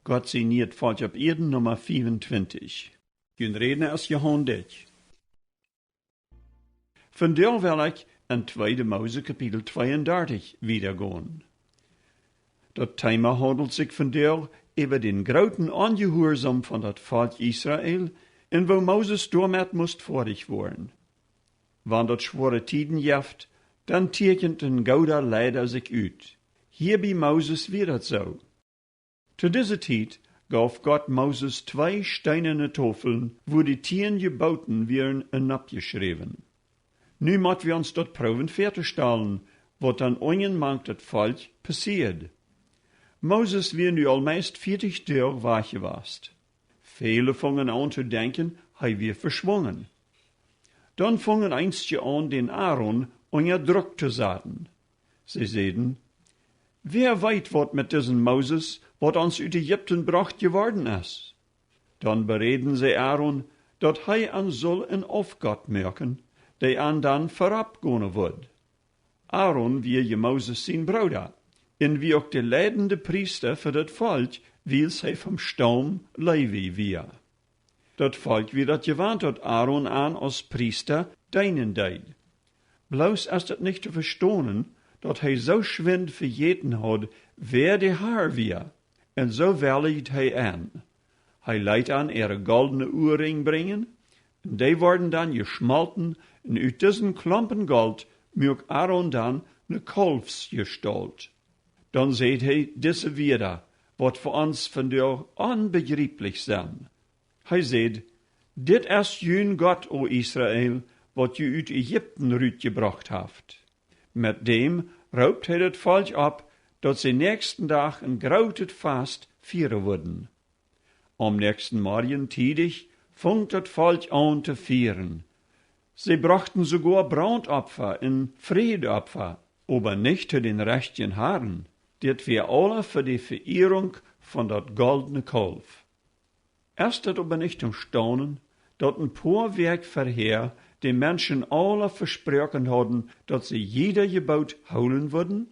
Gott signiert Volk op Erden Nummer 24. Kun reden als Johann dit. Vandaar wil ik in 2 Mose kapitel 32 wiedergehen. Dat Thema handelt sich vandaar über den großen Ongehoorzaam van dat Volk Israël en wo Moses doormet moest vorig worden. Wanneer dat schwere tijden jeft, dan tekent een gouda leider zich uit. Hier bij Moses weer dat zo. Zu dieser tijd gaf Gott Moses 2 steinerne Tafeln, wo die 10 Geboten werden abgeschreven. Nu moet we ons dat proeven fertigstellen, wat dan ongemankt dat Volk passiert. Moses weer nu al meest 40 jaar weg geweest. Viele vangen aan te denken, hij weer verschwungen. Dan vangen einstje aan den Aaron onder druk te zetten. Ze zeiden, wer weet wat met diesen Moses, wat ons uit Egypten bracht geworden is. Dan bereden ze Aaron, dat hij aan zal een afgod merken, die aan dan verabgehen wordt. Aaron wie je Moses zijn broeder, en wie ook de leidende priester voor dat volk, wie hij vom Stamm Levi wie. Dat volk wie dat gewand dat Aaron aan als priester dienen deed. Bloos is het niet te verstonen, dat hij zo schwind vergeten had, wer de Haar wie, en zo welligt hij aan. Hij leidt aan goldene oorring brengen, en die worden dan geschmalten, en uit diesen klompen gold moet Aaron dan ne kalfs gestalt. Dan zegt hij deze wieder, wat voor ons vandaag onbegrijpelijk zijn. Hij zegt, dit is jun God, o Israël, wat je uit Egypten uitgebracht heeft. Met dem roopt hij het volk op, dat ze nächsten dag een groot vast vieren worden. Am nächsten Morgen tidig fangt het volk aan te vieren. Sie brachten sogar Brandopfer en Vredeopfer, aber nicht zu den rechten Haaren. Dit wir alle für die Verehrung von dat goldene Kalf. Erst dat aber nicht umstaunen, dat ein paar Werk vorher die Menschen alle versprochen hadden, dat sie jeder Gebot houden würden.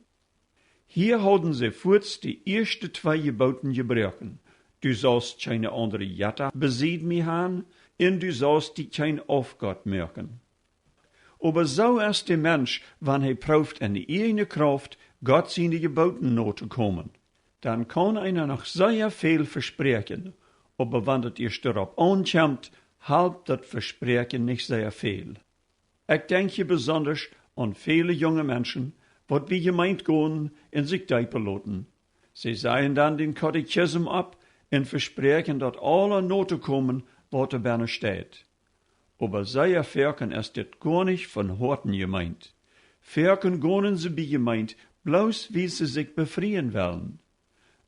Hier hadden sie voorts die erste 2 Geboten gebrochen. Du sollst keine andere Jatta bezit mehr haben, en du sollst die kein Aufgott merken. Aber so ist der Mensch, wann er prüft in die eigene Kraft, Gott seine Geboten noch zu kommen. Dann kann einer noch sehr viel versprechen, aber wenn das erst darauf ankommt, halbt das Versprechen nicht sehr viel. Ich denke besonders an viele junge Menschen, wat wie gemeint gehen in sich deipeloten. Sie seien dann den Katechismus ab und versprechen, dat alle Noten kommen, wat er berne steht. Aber sehr verken ist dit gar nicht von Horten gemeint. Verken gonen sie bei gemeint, bloß wie sie sich befreien wollen.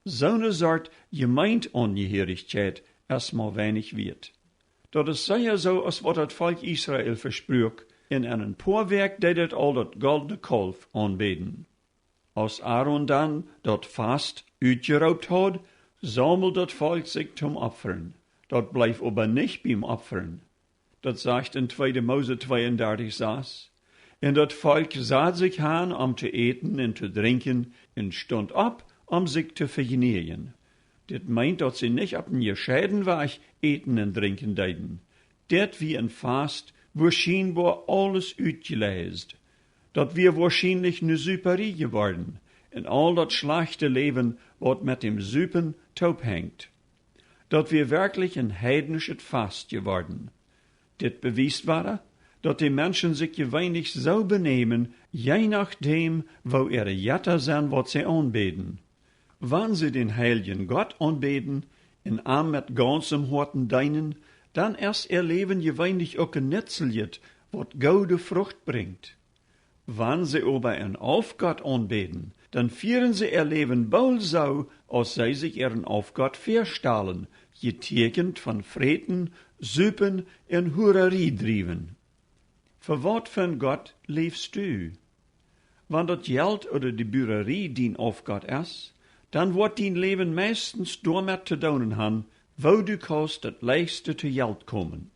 So eine Sort gemeint Ongeheerigkeit erstmal wenig wird. Dat is sehr so, als wat het Volk Israel versprüht, in einen paar Werk deed het al dat goldene Kalf aanbeden. Als Aaron dan dat vast uitgeraubt had, sammelt dat Volk sich zum Opfern. Dat blijft aber nicht beim Opfern. Dat sagt in 2 Mose 32 saß. En dat Volk saat sich aan te eten en te drinken, en stond op sich te vergnügen. Dit meint, dat sie nicht ab n gescheiden Weg eten en drinken deiden. Dat wie ein Fast, wo scheinbar alles uitgeleist. Dat wir wahrscheinlich ne Süperie geworden, en all dat schlechte Leben, wat mit dem Süpen taub hängt. Dat wir wirklich ein heidnisches Fast geworden. Dit bewiest war, dat die Menschen sich gewöhnlich so benehmen, je nachdem, wo ihre Jatter sind, wat sie anbeten. Wann sie den heiligen Gott anbeten, in Arm mit ganzem Horten deinen, dann erst ihr Leben gewöhnlich auch genetzelt, wat gute Frucht bringt. Wann sie aber einen Aufgott anbeten, dann führen sie ihr Leben bald so, als sei sich ihren Aufgott verstahlen, getekend von Freten, Süpen en Hurerie driven. Für wat für ein Gott lebst du? Wann dat Geld oder die Bürerie dien Aufgott ist, dann wird dein Leben meistens damit te doen haben, wo du kannst das leichtste zu Geld kommen.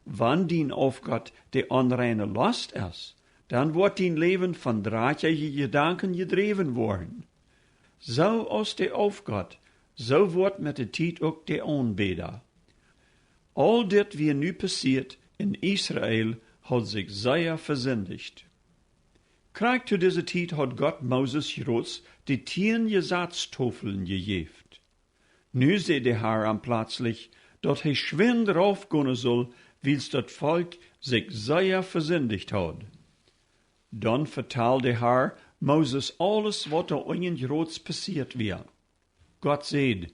Wann dein Aufgott die unreine Last ist, dann wird dein Leben von drahtige Gedanken gedreven worden. So als der Aufgott, so wordt met de tijd ook de aanbeder. Al dit wie nu passiert in Israel hat sich sehr versündigt. Krieg zu dieser Zeit hat Gott Moses groß die 10 Gesetztafeln gegeben. Nu seht der Herr am plötzlich, dat hij schwind raufgehen soll, wils dat Volk sich sehr versündigt hat. Dann vertelt der Herr Moses alles, was da ihnen groß passiert wäre. Gott seht,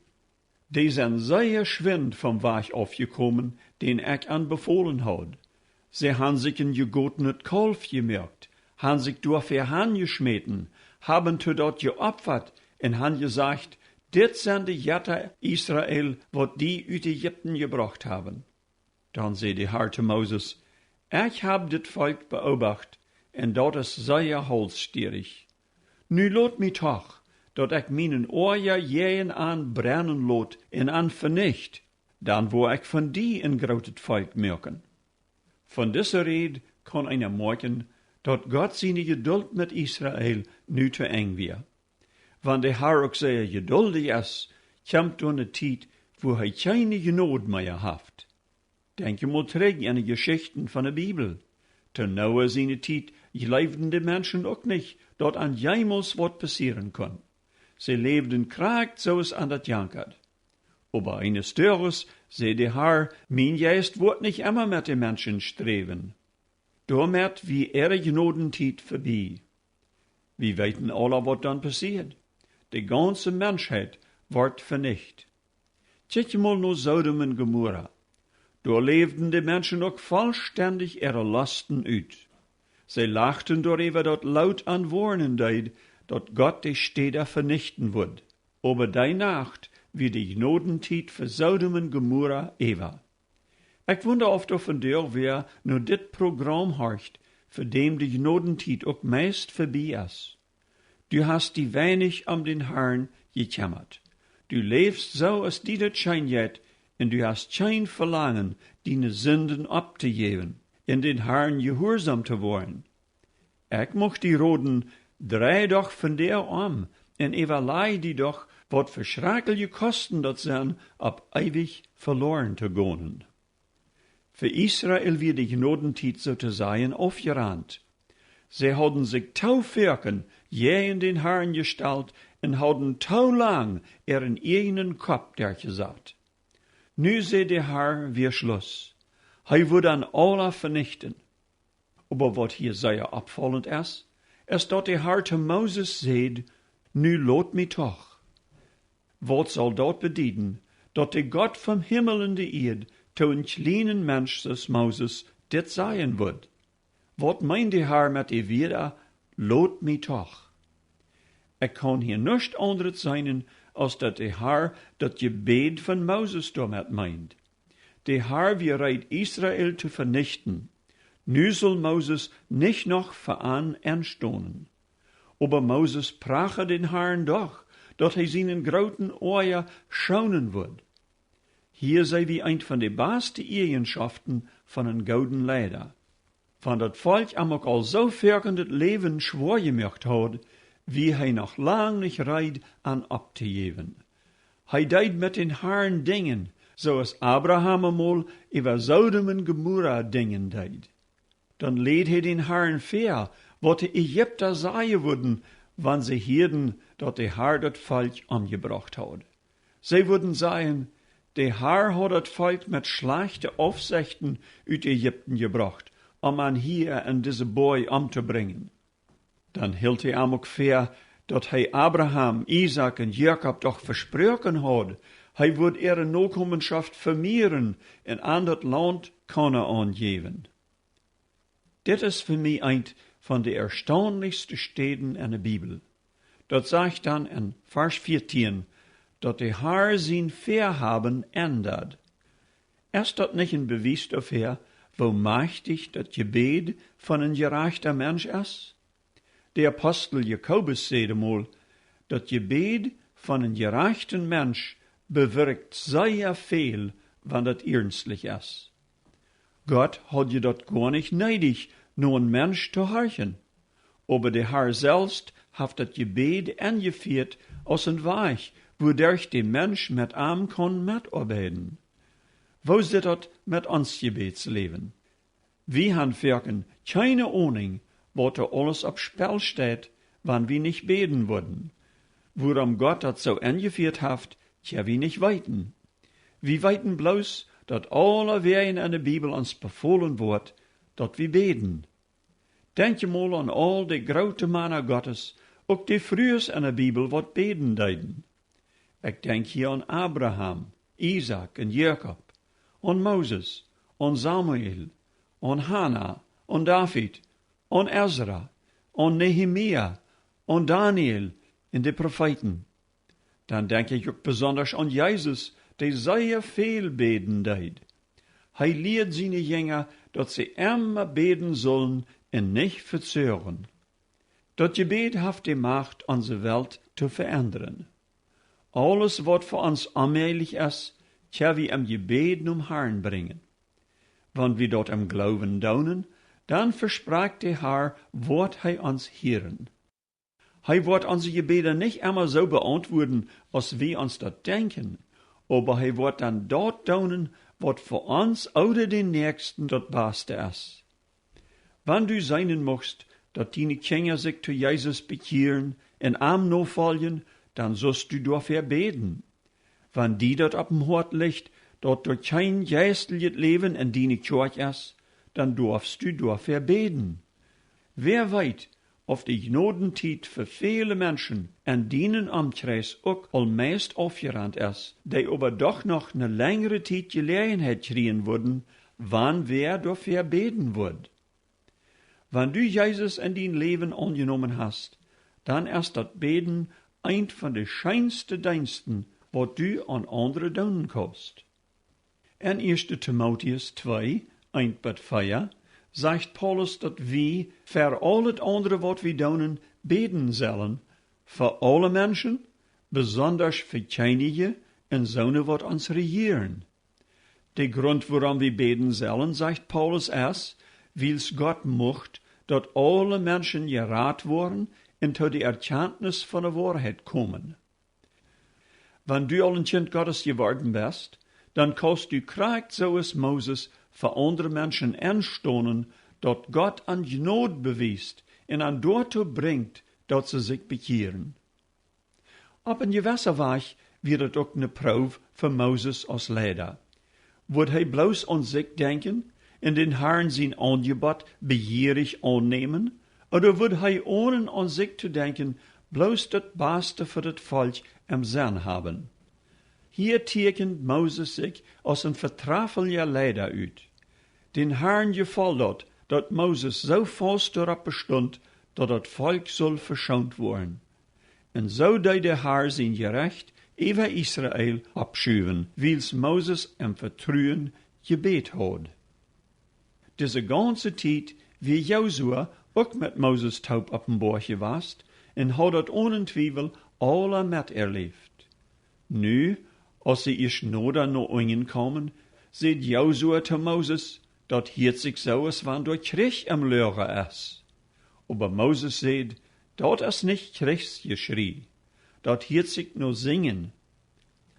die sind sehr schwind vom Weg aufgekommen, den ich anbefohlen hat. Sie haben sich ein gegotenet Kalf gemerkt, haben sich durch ihr Hand geschmeten, haben zu dort geopfert und haben gesagt, dit sind die Jätter Israel, wat die uit Ägypten gebracht haben. Dann sagt der Herr zu Moses, ich hab dit Volk beobachtet, und dat is sehr holstierig. Nu lot mich toch, dat ich meinen Ohr jähen an brennen lot en an vernicht, dann wo ich von die ein großes Volk merken. Von dieser Rede kann einer merken, dat Gott seine Geduld mit Israel nu te eng wir. Wenn der Herr auch sehr geduldig ist, kommt dann eine Zeit, wo er keine Genot mehr hat. Denke mal zurück an die Geschichten von der Bibel. Zu Noah seine Zeit lebten die Menschen auch nicht, dort an jemals was passieren kann. Sie lebten kragt, so es an das jankert. Aber eines Tages, sei der Herr, mein Geist wird nicht immer mit den Menschen streben. Damit wie ihre Genotentiet vorbei. Wir wissen alle, was dann passiert. Die ganze Menschheit wird vernichtet. Kijk mal nur Sodom und Gomorra. Da lebten die Menschen auch vollständig ihre Lasten uit. Sie lachten darüber, dat laut an Warnen deed, dat Gott die Städte vernichten wird. Aber die Nacht wird die Gnodentiet für Sodom und Gomorra ewa. Ich wundere oft von der, wer nur dit Programm horcht, für dem die Gnodentiet auch meist vorbei ist. Du hast die wenig um den Herrn gekämmert. Du lebst so, als die das schein jet, und du hast kein Verlangen, deine Sünden abzugeben, in den Herrn gehorsam zu wollen. Ich mocht die Roden, drei doch von der und überlei die doch, wat für schreckliche Kosten dat sind, ab ewig verloren zu gehen. Für Israel wird die Gnodentiet sozusagen aufgerannt. Sie hadden sich tauwerken, je in den Herrn gestellt, und hadden tau lang ihren eigenen Kopf der gesagt. Nu sei der Herr wie Schluss. Hij würde an alle vernichten. Aber wat hier sehr abfallend ist dat der Herr zu Moses seht, nu lot mich toch. Wat soll dort bedeuten, dat der Gott vom Himmel und der Erde zu ein kleinen Mensch des Moses dit sein wird? Wat meint der Herr mit ihr wieder, lot mich toch? Kann hier nichts anderes sein, als dat der Herr dat Gebet von Moses damit meint. Der Herr wie reit Israel zu vernichten. Nu soll Moses nicht noch veran entstohnen. Aber Moses prache den Herrn doch, dat hij seinen großen Ohr schaunen wird. Hier sei wie ein von den besten Eigenschaften von einem gouden Leider. Van dat Volk am ook al so verkend het Leben schwor gemacht hat, wie hij noch lang nicht reit an abzugeben. Hij deed mit den Herrn dingen, zoals Abraham einmal über Sodom und Gomorra dingen deed. Dann lädt hij den Herrn ver, wat die Ägypter sagen würden, wann sie hierden, dat der Herr dat Volk umgebracht hat. Sie würden sagen, der Herr hat dat Volk mit schlechten Aufsichten uit Ägypten gebracht, an hier in diese Boy umzubringen. Dann hielt hij am ook ver, dat hij Abraham, Isaac und Jakob doch versprochen hat, hij würde ihre Nachkommenschaft vermehren und an dat Land Kanaan geben. Dit ist für mich ein von den erstaunlichsten Stellen in der Bibel. Dort sagt dann in Vers 14, dass der Herr sein Vorhaben ändert. Ist das nicht ein Beweis dafür, wo mächtig das Gebet von einem gerechten Mensch ist? Der Apostel Jakobus sagt einmal, das Gebet von einem gerechten Mensch bewirkt sehr viel, wenn das ernstlich ist. Gott hat je dat gar nicht neidig, nur ein Mensch zu horchen. Aber der Herr selbst hat das Gebet angeführt aus einem Weg, wodurch de Mensch met arm kon mitarbeiten. Wo zit dat met ons Gebetsleven? Wir han werken keine Ahnung, wat er alles op Spel steht, wann wir nicht beten würden. Worum Gott dat so angeführt haft, tja, wir nicht weiten. Wir weiten bloß, dat alle Wehen in der Bibel uns befohlen wird, dat wir beten. Denk je mal an all die grote Männer Gottes, ook die frühers in der Bibel wat beten deiden. Ich denk hier an Abraham, Isaac en Jacob, an Moses, an Samuel, an Hannah, an David, an Ezra, an Nehemia, an Daniel en de Propheten. Dan denk ich ook besonders an Jesus, der sehr viel beten deed. Hij leert seine Jünger, dat sie immer beten sollen en nicht verzögern. Dat Gebet haft die Macht, onze Welt zu verändern. Alles, wat für uns allmählich ist, tja wir im Gebet um Herrn bringen. Wenn wir dort im Glauben daunen, dann versprach der Herr, wird hij uns hören. Hij wird unsere Gebete nicht immer so beantworten, als wir uns das denken, aber hij wird dann dort daunen, wat für uns oder den Nächsten das Beste ist. Wenn du sein mochst, dat deine Kinder sich zu Jesus bekehren, in Arm nachfolgen, dann sollst du dafür beten. Wenn die dat op dem Hort liegt, dat durch kein geistliches Leben in deine Kirche ist, dann darfst du dafür beten. Wer weiß, of die Gnodentiet für viele Menschen in dienen Umkreis auch allmeist aufgerannt ist, die aber doch noch eine längere Zeit Gelegenheit kriegen würden, wann wer dafür beten wird. Wenn du Jesus in dein Leben angenommen hast, dann ist das Beten ein von den scheinsten Diensten, was du an andere tun kannst. In 1. Timotheus 2, 1-4, sagt Paulus, dass wir für alles andere, was wir tun, beten sollen, für alle Menschen, besonders für Könige und solche, was uns regieren. Der Grund, warum wir beten sollen, sagt Paulus, ist, weil Gott möchte, dass alle Menschen gerat worden und zu der Erkenntnis von der Wahrheit kommen. Wenn du ein Kind Gottes geworden bist, dann kannst du kragt so als Moses für andere Menschen anstoßen, dass Gott an Gnade beweist und an dazu bringt, dass sie sich bekehren. Ab in gewisser Weise wird es auch eine Probe für Moses als Leder. Wird er bloß an sich denken und den Herrn sein Angebot begierig annehmen, oder wird er ohne an sich zu denken bloß das Beste für das Volk im Sinn haben? Hier tekent Moses sich als ein vertraulicher Leiter uit. Den Herrn gefällt dort, dass Moses so fest darauf bestund, dass das Volk soll verschont werden. Und so deed der Herr sein Gerecht über Israel abschuwen, wie's Moses im Vertrauen gebet hat. Diese ganze Zeit, wie Josua auch mit Moses taub auf dem Berg gewesen, und hat das ohne Zweifel alle miterlebt. Nu, als sie erst noder noch kommen, sieht Josua zu Moses, dat hiert sich so, als wenn durch Krieg am Löre ist. Aber Moses sieht, dat ist nicht Kriegsgeschrei, dat hiert sich nur singen.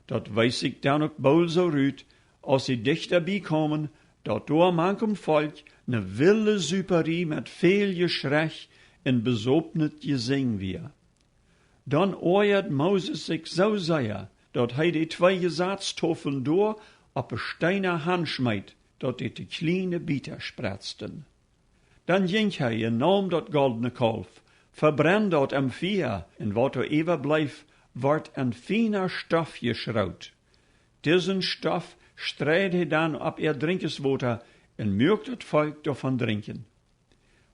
Dat weiß ich dann auch bald so rüt, als sie dicht dabei kommen, dat door manchem Volk ne wilde Superie mit viel Geschrech en besobnet Gesing wir. Dann oert Moses sich so sehr, dat hij die 2 Gesaatstofeln door op een steiner Hand schmeit, dat die te kleine Bieter spretzten. Dann ging hij en nam dat goldene Kalf, verbrennt dat am Vier, en wat er overbleef, wordt een finer Stoff geschraut. Diesen Stoff streit hij dan op drinkenswater en mögt het Volk davon drinken.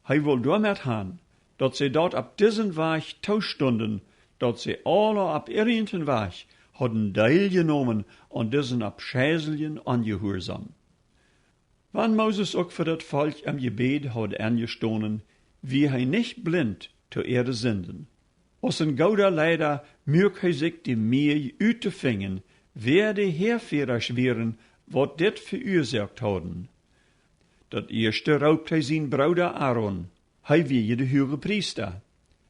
Hij wil damit han, dat sie dort ab diesen Weg tauschstunden, dat sie alle ab irgendein Weg hadden deelgenomen an diesen Abschäselien angehorsam. Wann Moses auch für das Volk am Gebet hat angestoßen, wie hij nicht blind zu Erde sinden. Als ein gouder Leider mög hij sich die Meer uitfingen, wer die Heerführer wären, wat dit verursacht hadden. Dat eerste raubt hij zijn Bruder Aaron. Hij wie de hoge Priester.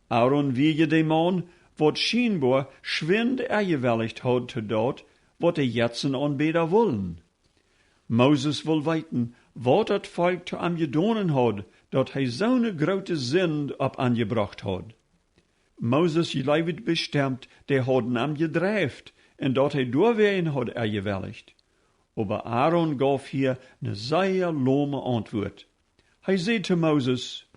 Aaron wie de man, wat scheinbar schwind ergewelligt had te dat, wat de jetsen aanbeder wollen. Moses wil weten, wat het volk te am gedonen had, dat hij zo'n grote zind op aangebracht had. Moses leefde bestemd, die hadden am gedreifd, en dat hij doorween had ergewelligt. Aber Aaron gaf hier een zeer lome antwoord. Hij zei te Moses,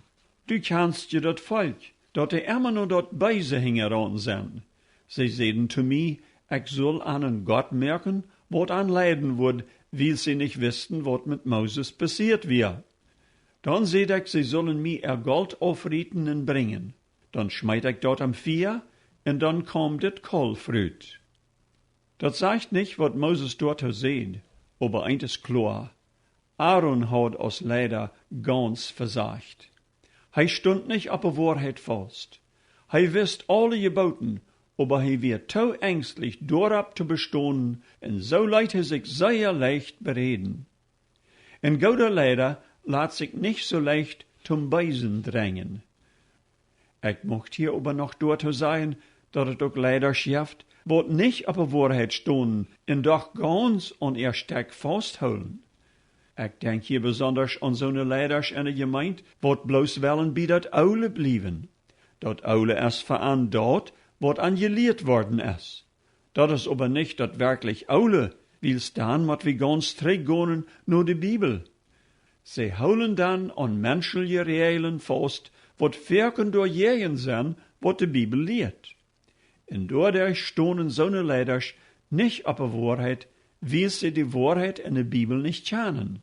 du kennst je dat volk, dat hij immer nog dat bij ze hingen zijn. Zij zeiden te mij, ik zal aan een God merken, wat aan lijden wordt, weil sie nicht wisten, wat met Moses passiert weer. Dan zei ik, sie zullen mij er Gold aufrieten en brengen. Dan schmeit ik dat am Vier, en dan komt dit Kalf uit. Dat sagt nicht, wat Moses dort gezegd, aber eins ist klar. Aaron hat als leider ganz versagt. Hij stund nicht op de Wahrheit vast. Hij wist alle geboten, aber hij werd te ängstlich, dorab te bestonen, en so leidt hij zich sehr leicht bereden. Ein guter Leider laat sich nicht so leicht zum Beisen drängen. Ik mocht hier aber noch dort sagen, dat het ook leiders jeft, wat nicht op de Wahrheit stonen, en doch ganz an ihr sterk vasthouden. Ik denk hier besonders an zo'n leiders in de gemeente, wat bloos willen bij dat oude blijven. Dat oude is van dat, wat an geleerd worden is. Dat is aber nicht dat wirklich oude, weil staan wat we ganz teruggaan naar de Bibel. Ze houden dan an menschelijke reëlen vast, wat verken door jegen zijn, wat de Bibel leert. En doordat stonen zo'n leiders nicht op de Wahrheit, weil sie die Wahrheit in der Bibel nicht kennen.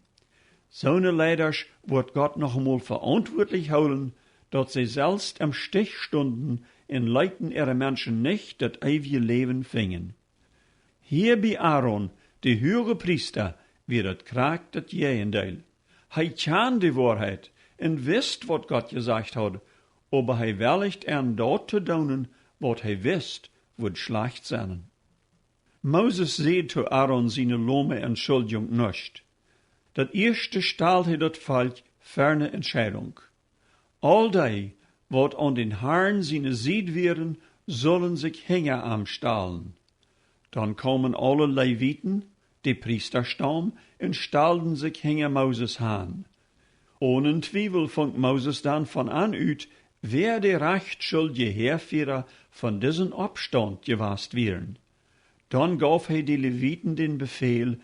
Zo'n leiders wordt Gott noch einmal verantwortlich houden, dat sie selbst am Stich stunden en leiten ihre Menschen nicht das ewige Leben fingen. Hier bei Aaron, de höhere Priester, wird het kraakt het Gegenteil. Hij kan die Wahrheit en wist wat Gott gesagt hat, aber hij welligt dort te doen, wat hij wist, wordt schlecht zijn. Moses zei zu Aaron seine lome Entschuldigung nicht. Dat eerste stelt hij dat volk ferne Entscheidung. All die, wat an den Haaren seine Sied werden, sollen sich Hängerarm stahlen. Dann kommen alle Leviten, die Priesterstamm, und stalden sich hinter Moses Haan. Ohne Zweifel fängt Moses dann von an ut, wer der rechtschuldige Heerführer von diesem Abstand gewast werden. Dann gab hij die Leviten den Befehl,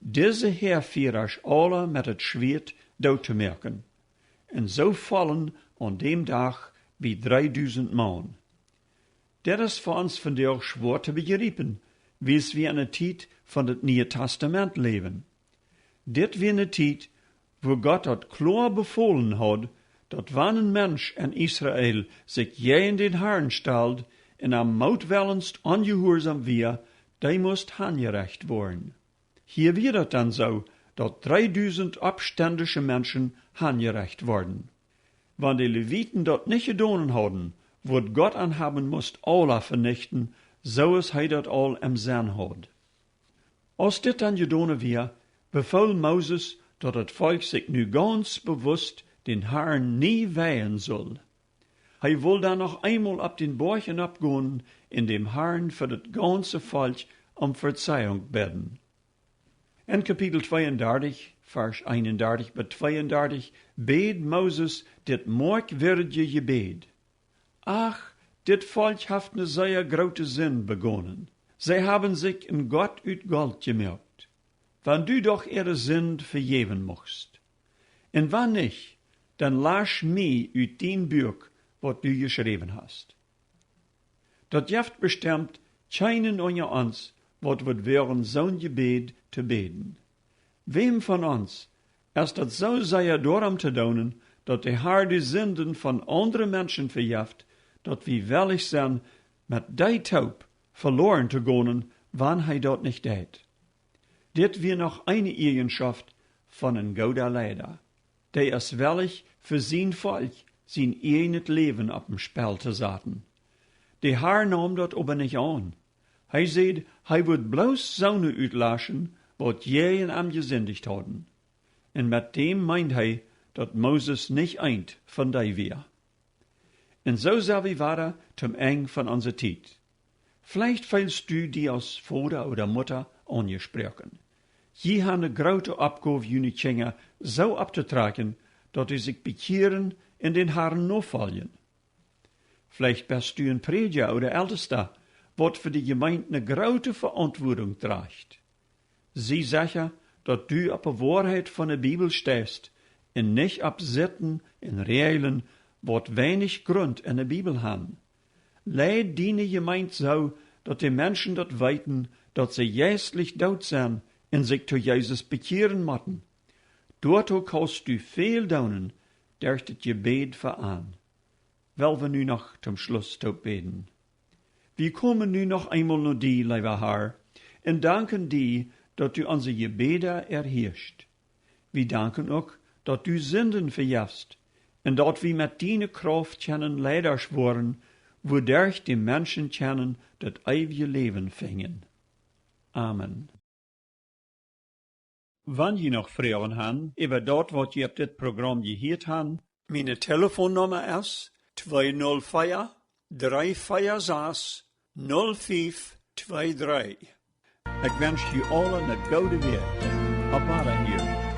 diese Heerführers alle mit het Schwert dood te merken. En so fallen an dem Tag wie 3000 Mann. Dat is voor ons vandaag schwer te begrijpen, wees we in de tijd van het Nieuwe Testament leven. Dit weer een tijd, wo Gott het klar befohlen had, dat wanneer een mens in Israël zich in den Herrn stelt en am moedwellendst ongehoorzaam weer, die moest handgerecht worden. Hier wird het dan zo, dat 3000 opständische Menschen handgerecht worden. Wann die Leviten dat nicht gedaan hadden, wordt Gott anhaben moest alle vernichten, zoals hij dat al im Sinn had. Als dit dan gedaan weer, beval Moses dat het volk zich nu ganz bewusst den Herrn nie weihen soll. Hij wil dan nog eenmaal op den Borgen abgaan, in dem Herrn für das ganze Volk um Verzeihung bitten. In Kapitel 32, Vers 31 bis 32, beet Moses dit merkwürdige Gebet. Ach, dit Volk hat eine sehr große Sinn begonnen. Sie haben sich in Gott uit Gold gemerkt. Wenn du doch ihre Sünd vergeben mocht. Und wann nicht, dann lass mich uit den Buch, wat du geschrieben hast. Dat jeft bestimmt keinen unter uns, wat wird wären zo'n Gebet te beten. Wem von uns ist das so sehr darum te doen, dat de Herr die Sünden von anderen Menschen verjeft, dat wir willig zijn met die Taub verloren te gaan, wann hij dat nicht deed. Dit weer noch eine Eigenschaft von een gouder Leider. Der ist willig für sein Volk, sein eigenes Leben op dem Spiel te zetten. De Herr nahm dat aber nicht an. Hij zei, hij wird bloos zonen uitlaschen, wat jij en am gesündigt hadden. En met dem meint hij, dat Moses nicht eind von die weer. En so zijn we weiter zum Ende von unserer Zeit. Vielleicht fühlst du die als Vater oder Mutter angesprochen. Je haben eine große Abgabe, junge Kinder so abzutragen, dass sie sich bekehren in den Herrn nachfolgen. Vielleicht bist du ein Prediger oder Ältester, was für die Gemeinde eine große Verantwortung trägt. Sie sagen, dass du auf der Wahrheit von der Bibel stehst und nicht auf Sitten und Regeln, was wenig Grund in der Bibel haben. Leid deine Gemeinde so, dass die Menschen dort weiten, dass sie geistlich tot sind und sich zu Jesus bekehren müssen. Dort kannst du viel tun, durch das Gebet veran. Weil wir nu noch zum Schluss beten. Wir kommen nu noch einmal nur die, lieber Herr, und danken dir, dass du unsere Gebete erhörst. Wir danken auch, dass du Sünden vergibst und dass wir mit deiner Kraft können Leider schworen, wodurch die Menschen können das ewige Leben fingen. Amen. Wenn ihr noch Fragen habt über das, was ihr auf das Programm gehört habt, meine Telefonnummer ist 204 346 0523. Ich wünsche you allen eine gute Weg. Auf Wiedersehen.